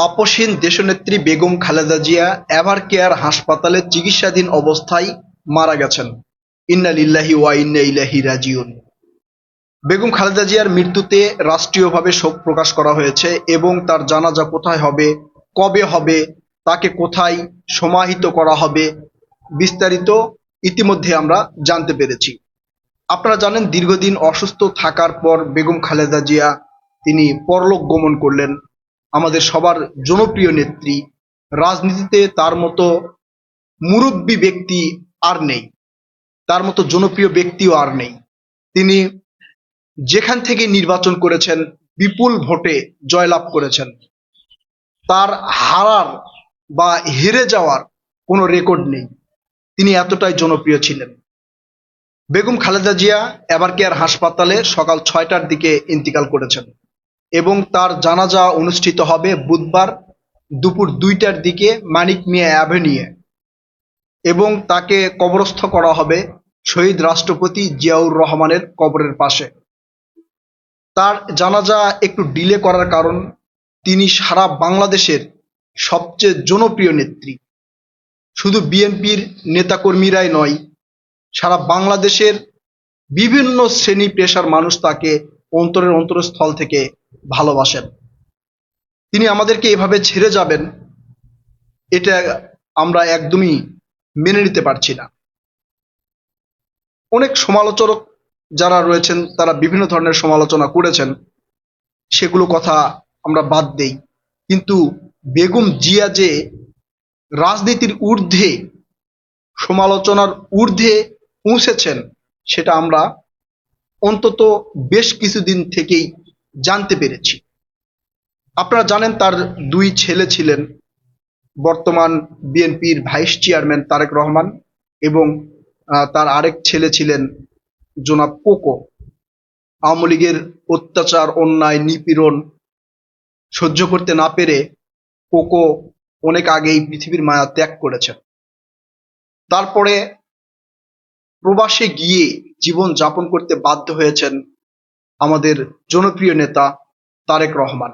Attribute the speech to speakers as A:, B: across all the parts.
A: আপসহীন দেশনেত্রী Begum Khaleda Zia ever care হাসপাতালে চিকিৎসাধীন অবস্থায় মারা গেছেন। ইন্না লিল্লাহি ওয়া ইন্না ইলাইহি রাজিউন। বেগম খালেদা জিয়ার মৃত্যুতে রাষ্ট্রীয়ভাবে শোক প্রকাশ করা হয়েছে এবং তার জানাজা কোথায় হবে, কবে হবে, তাকে কোথায় সমাহিত করা হবে, বিস্তারিত ইতিমধ্যে আমরা জানতে পেরেছি। আপনারা জানেন, দীর্ঘদিন অসুস্থ থাকার পর বেগম খালেদা জিয়া তিনি পরলোক গমন করলেন। আমাদের সবার জনপ্রিয় নেত্রী, রাজনীতিতে তার মতো মুরব্বী ব্যক্তি আর নেই, তার মতো জনপ্রিয় ব্যক্তিও আর নেই। তিনি যেখান থেকে নির্বাচন করেছেন বিপুল ভোটে জয়লাভ করেছেন। তার হারার বা হেরে যাওয়ার কোনো রেকর্ড নেই। তিনি এতটাই জনপ্রিয় ছিলেন। বেগম খালেদা জিয়া এভার কেয়ার হাসপাতালে সকাল ৬টার দিকে ইন্তিকাল করেছেন এবং তার জানাজা অনুষ্ঠিত হবে বুধবার দুপুর ২টার দিকে মানিক মিয়া অ্যাভিনিউয়ে এবং তাকে কবরস্থ করা হবে শহীদ রাষ্ট্রপতি জিয়াউর রহমানের কবরের পাশে। তার জানাজা একটু ডিলে করার কারণ, তিনি সারা বাংলাদেশের সবচেয়ে জনপ্রিয় নেত্রী। শুধু বিএনপির নেতাকর্মীরাই নয়, সারা বাংলাদেশের বিভিন্ন শ্রেণী পেশার মানুষ তাকে অন্তরের অন্তরস্থল থেকে ভালোবাসেন। তিনি আমাদেরকে এভাবে ছেড়ে যাবেন, এটা আমরা একদমই মেনে নিতে পারছি না। অনেক সমালোচক যারা রয়েছেন তারা বিভিন্ন ধরনের সমালোচনা করেছেন, সেগুলো কথা আমরা বাদ দেই। কিন্তু বেগম জিয়া যে রাজনীতির ঊর্ধ্বে, সমালোচনার ঊর্ধ্বে পৌঁছেছেন, সেটা আমরা অন্তত বেশ কিছুদিন থেকেই জানতে পেরেছি। আপনারা জানেন, তার দুই ছেলে ছিলেন, বর্তমান বিএনপির ভাইস চেয়ারম্যান তারেক রহমান এবং তার আরেক ছেলে ছিলেন জনাব কোকো। আওয়ামী লীগের অত্যাচার, অন্যায়, নিপীড়ন সহ্য করতে না পেরে কোকো অনেক আগেই পৃথিবীর মায়া ত্যাগ করেছেন। তারপরে প্রবাসে গিয়ে জীবন যাপন করতে বাধ্য হয়েছেন আমাদের জনপ্রিয় নেতা তারেক রহমান।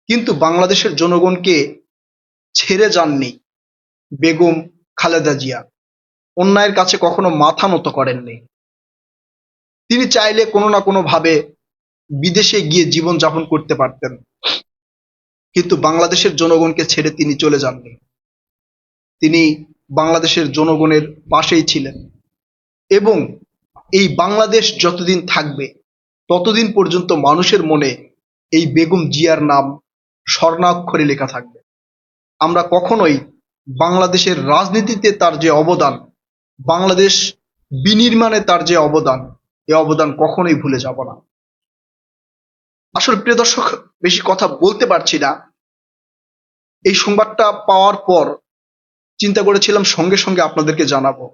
A: কিন্তু বাংলাদেশের জনগণকে ছেড়ে যাননি বেগম খালেদা জিয়া। অন্যায়ের কাছে কখনো মাথা নত করেননি। তিনি চাইলে কোনো না কোনো ভাবে বিদেশে গিয়ে জীবন যাপন করতে পারতেন, কিন্তু বাংলাদেশের জনগণকে ছেড়ে তিনি চলে যাননি। তিনি বাংলাদেশের জনগণের পাশেই ছিলেন এবং এই বাংলাদেশ যতদিন থাকবে ততদিন পর্যন্ত মানুষের মনে এই বেগম জিয়ার নাম স্বর্ণাক্ষরে লেখা থাকবে। আমরা কখনোই বাংলাদেশের রাজনীতিতে তার যে অবদান, বাংলাদেশ বিনির্মাণে তার যে অবদান, এই অবদান কখনোই ভুলে যাব না। আসলে প্রিয় দর্শক, বেশি কথা বলতে পারছি না। এই সংবাদটা পাওয়ার পর চিন্তা করেছিলাম সঙ্গে সঙ্গে আপনাদেরকে জানাবো,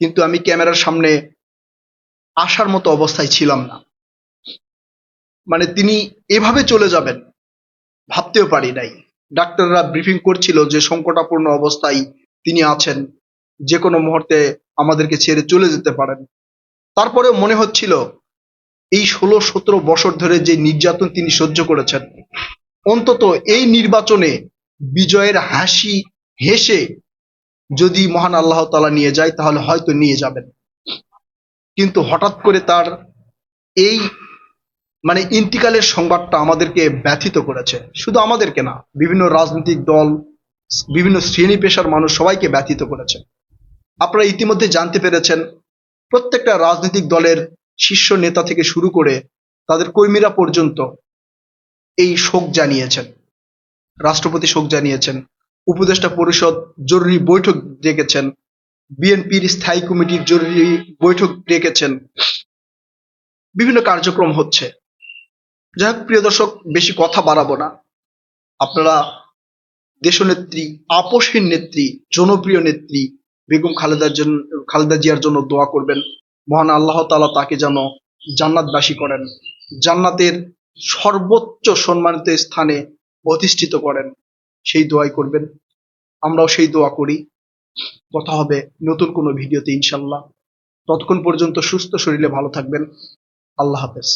A: কিন্তু আমি ক্যামেরার সামনে আসার মতো অবস্থায় ছিলাম না। মানে তিনি এভাবে চলে যাবেন ভাবতেও পারি নাই। ডাক্তাররা ব্রিফিং করছিল যে সংকটাপন্ন অবস্থায় তিনি আছেন, যে কোনো মুহূর্তে আমাদেরকে ছেড়ে চলে যেতে পারেন। তারপরে মনে হচ্ছিল এই 16-17 বছর ধরে যে নির্যাতন তিনি সহ্য করেছেন, অন্তত এই নির্বাচনে বিজয়ের হাসি হেসে যদি মহান আল্লাহ তাআলা নিয়ে যায় তাহলে হয়তো নিয়ে যাবেন। কিন্তু হঠাৎ করে তার এই ইন্তিকালের সংবাদটা আমাদেরকে ব্যথিত করেছে। শুধু আমাদেরকে না, বিভিন্ন রাজনৈতিক দল, বিভিন্ন শ্রেণী পেশার মানুষ সবাইকে ব্যথিত করেছে। আপনারা ইতিমধ্যে জানতে পেরেছেন, প্রত্যেকটা রাজনৈতিক দলের শীর্ষ নেতা থেকে শুরু করে তাদের কর্মীরা পর্যন্ত এই শোক জানিয়েছেন। রাষ্ট্রপতি শোক জানিয়েছেন, উপদেষ্টা পরিষদ জরুরি বৈঠক ডেকেছেন, বিএনপির স্থায়ী কমিটির জরুরি বৈঠক ডেকেছেন, বিভিন্ন কার্যক্রম হচ্ছে। যাই হোক প্রিয় দর্শক, বেশি কথা বাড়াবো না। আপনারা দেশনেত্রী, আপসহীন নেত্রী, জনপ্রিয় নেত্রী বেগম খালেদা জিয়ার জন্য দোয়া করবেন। মহান আল্লাহ তাআলা তাকে যেন জান্নাতবাসী করেন, জান্নাতের সর্বোচ্চ সম্মানিত স্থানে অধিষ্ঠিত করেন, সেই দোয়াই করবেন। আমরাও সেই দোয়া করি। কথা হবে নতুন কোনো ভিডিওতে ইনশাল্লাহ। ততক্ষণ পর্যন্ত সুস্থ শরীরে ভালো থাকবেন। আল্লাহ হাফেজ।